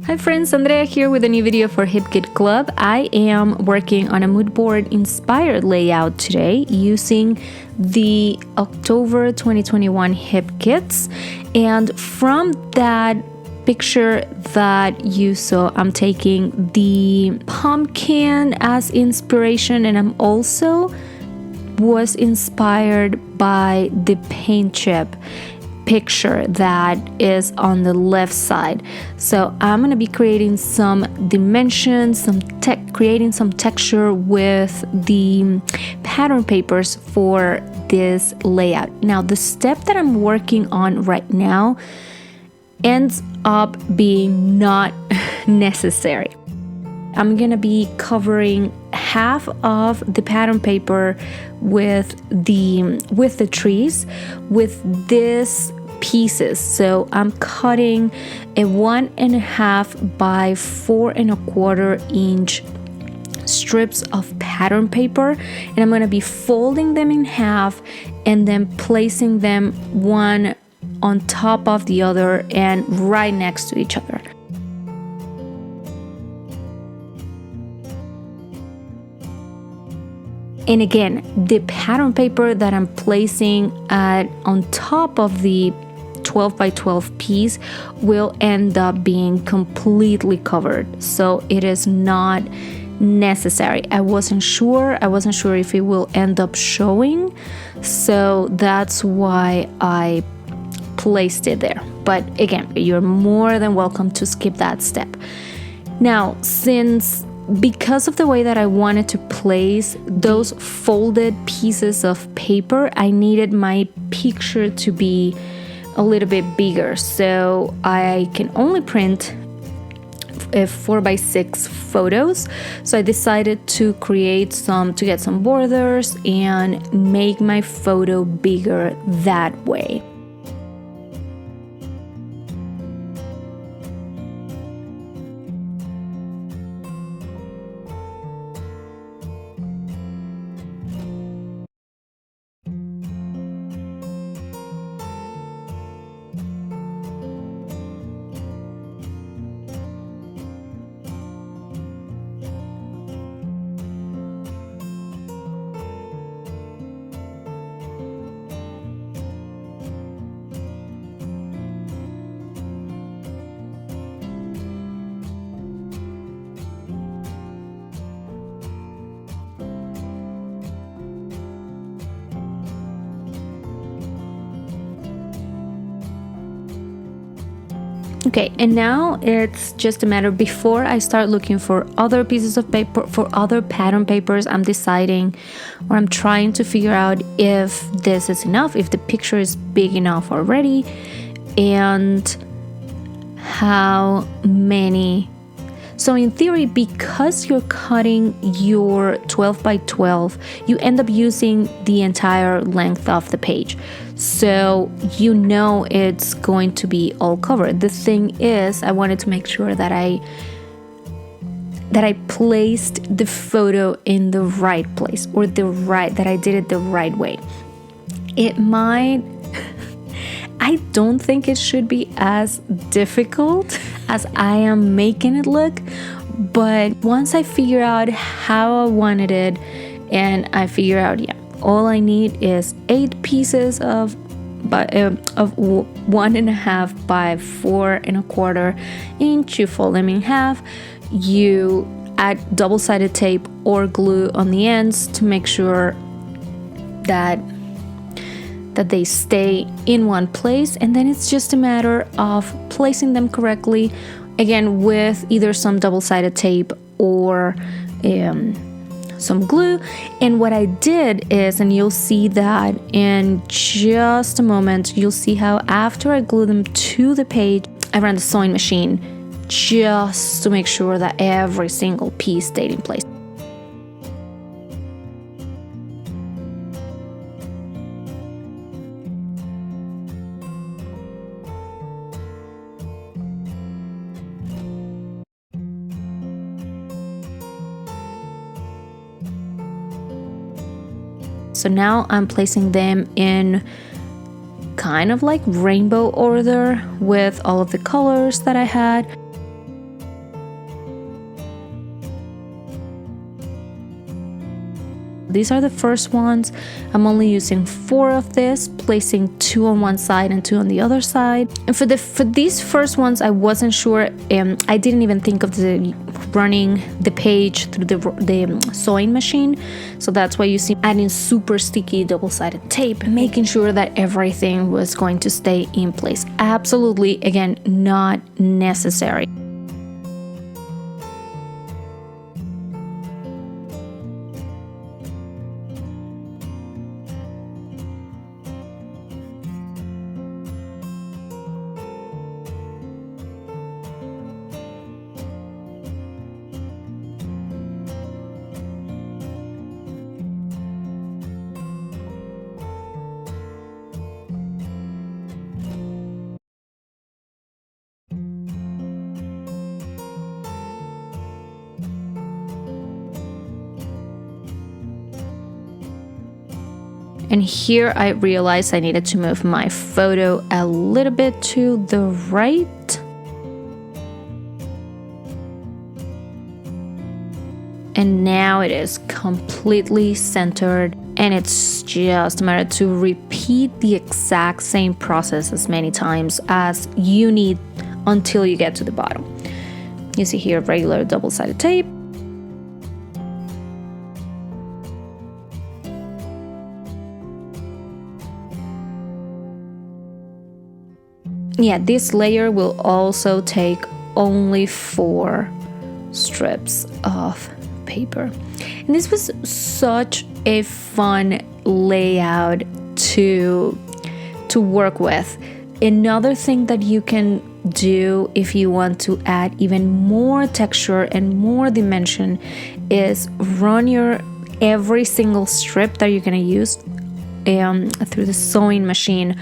Hi friends, Andrea here with a new video for Hip Kit Club. I am working on a mood board inspired layout today using the October 2021 Hip Kits, and from that picture that you saw, I'm taking the pumpkin as inspiration, and I'm also was inspired by the paint chip picture that is on the left side. So I'm going to be creating some dimensions, creating some texture with the pattern papers for this layout. Now the step that I'm working on right now ends up being not necessary. I'm gonna be covering half of the pattern paper with the trees with these pieces. So I'm cutting a 1.5 by 4.25 inch strips of pattern paper, and I'm gonna be folding them in half and then placing them one on top of the other and right next to each other. And again, the pattern paper that I'm placing on top of the 12 by 12 piece will end up being completely covered. So it is not necessary. I wasn't sure if it will end up showing. So that's why I placed it there. But again, you're more than welcome to skip that step. Now, because of the way that I wanted to place those folded pieces of paper, I needed my picture to be a little bit bigger. So I can only print 4x6 photos. So I decided to get some borders and make my photo bigger that way. Okay, and now it's just a matter, before I start looking for other pieces of paper, for other pattern papers, I'm deciding, or I'm trying to figure out if this is enough, if the picture is big enough already, and how many. So in theory, because you're cutting your 12 by 12, you end up using the entire length of the page. So you know it's going to be all covered. The thing is, I wanted to make sure that I placed the photo in the right place, or that I did it the right way. I don't think it should be as difficult as I am making it look, but once I figure out how I wanted it, and I figure out, all I need is 8 pieces of 1.5 by 4.25 inch. You fold them in half. You add double-sided tape or glue on the ends to make sure that they stay in one place, and then it's just a matter of placing them correctly, again with either some double-sided tape or some glue. And what I did is, and you'll see that in just a moment, you'll see how after I glue them to the page, I ran the sewing machine just to make sure that every single piece stayed in place. So now I'm placing them in kind of like rainbow order with all of the colors that I had. These are the first ones. I'm only using 4 of this, placing 2 on one side and 2 on the other side. And for these first ones, I wasn't sure. I didn't even think of running the page through the sewing machine. So that's why you see adding super sticky double-sided tape, making sure that everything was going to stay in place. Absolutely, again, not necessary. And here I realized I needed to move my photo a little bit to the right. And now it is completely centered, and it's just a matter to repeat the exact same process as many times as you need until you get to the bottom. You see here regular double-sided tape. Yeah, this layer will also take only 4 strips of paper. And this was such a fun layout to work with. Another thing that you can do if you want to add even more texture and more dimension is run every single strip that you're going to use through the sewing machine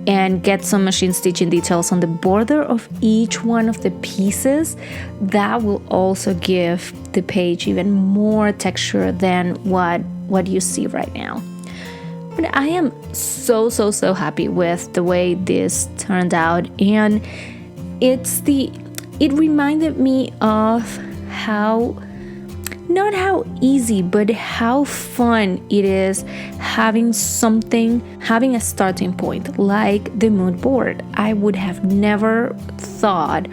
and get some machine stitching details on the border of each one of the pieces. That will also give the page even more texture than what you see right now. But I am so happy with the way this turned out, and it reminded me of how, not how easy, but how fun it is having a starting point like the mood board. I would have never thought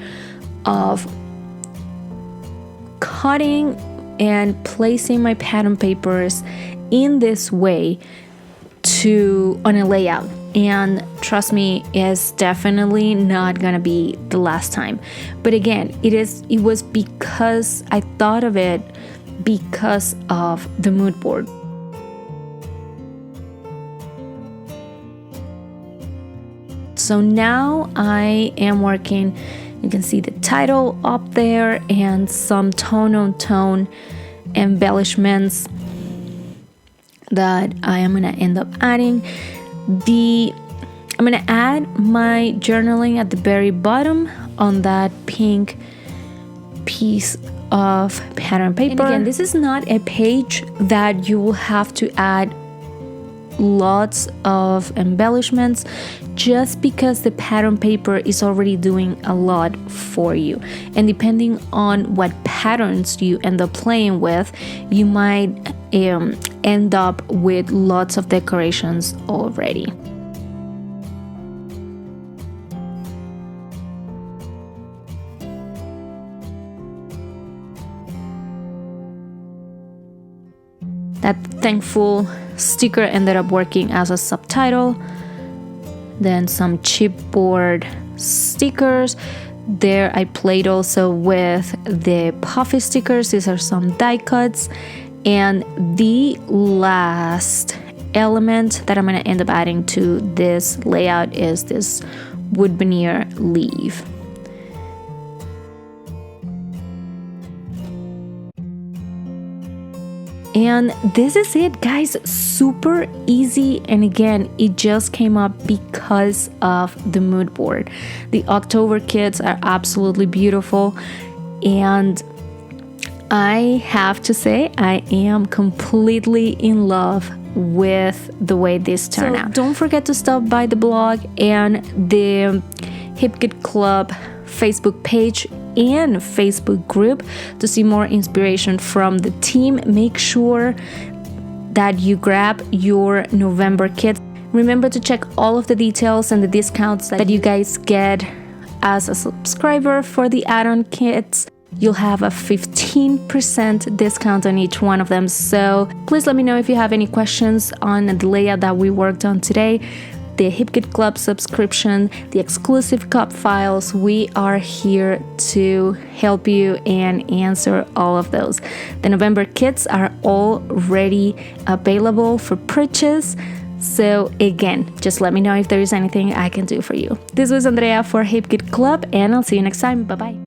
of cutting and placing my pattern papers in this way on a layout. And trust me, it's definitely not gonna be the last time. But again, it was because I thought of it because of the mood board. So now I am working, you can see the title up there and some tone-on-tone embellishments that I am gonna end up adding. I'm gonna add my journaling at the very bottom on that pink piece of pattern paper. And again, this is not a page that you will have to add lots of embellishments, just because the pattern paper is already doing a lot for you. And depending on what patterns you end up playing with, you might end up with lots of decorations already. That thankful sticker ended up working as a subtitle. Then some chipboard stickers. There I played also with the puffy stickers. These are some die cuts. And the last element that I'm going to end up adding to this layout is this wood veneer leaf. And this is it, guys. Super easy. And again, it just came up because of the mood board. The October kits are absolutely beautiful. And I have to say, I am completely in love with the way this turned out. Don't forget to stop by the blog and the Hip Kit Club Facebook page and Facebook group to see more inspiration from the team. Make sure that you grab your November kit. Remember to check all of the details and the discounts that you guys get as a subscriber for the add-on kits. You'll have a 15% discount on each one of them. So please let me know if you have any questions on the layout that we worked on today. The HipKit Club subscription, the exclusive cup files, we are here to help you and answer all of those. The November kits are already available for purchase. So again, just let me know if there is anything I can do for you. This was Andrea for HipKit Club, and I'll see you next time. Bye-bye.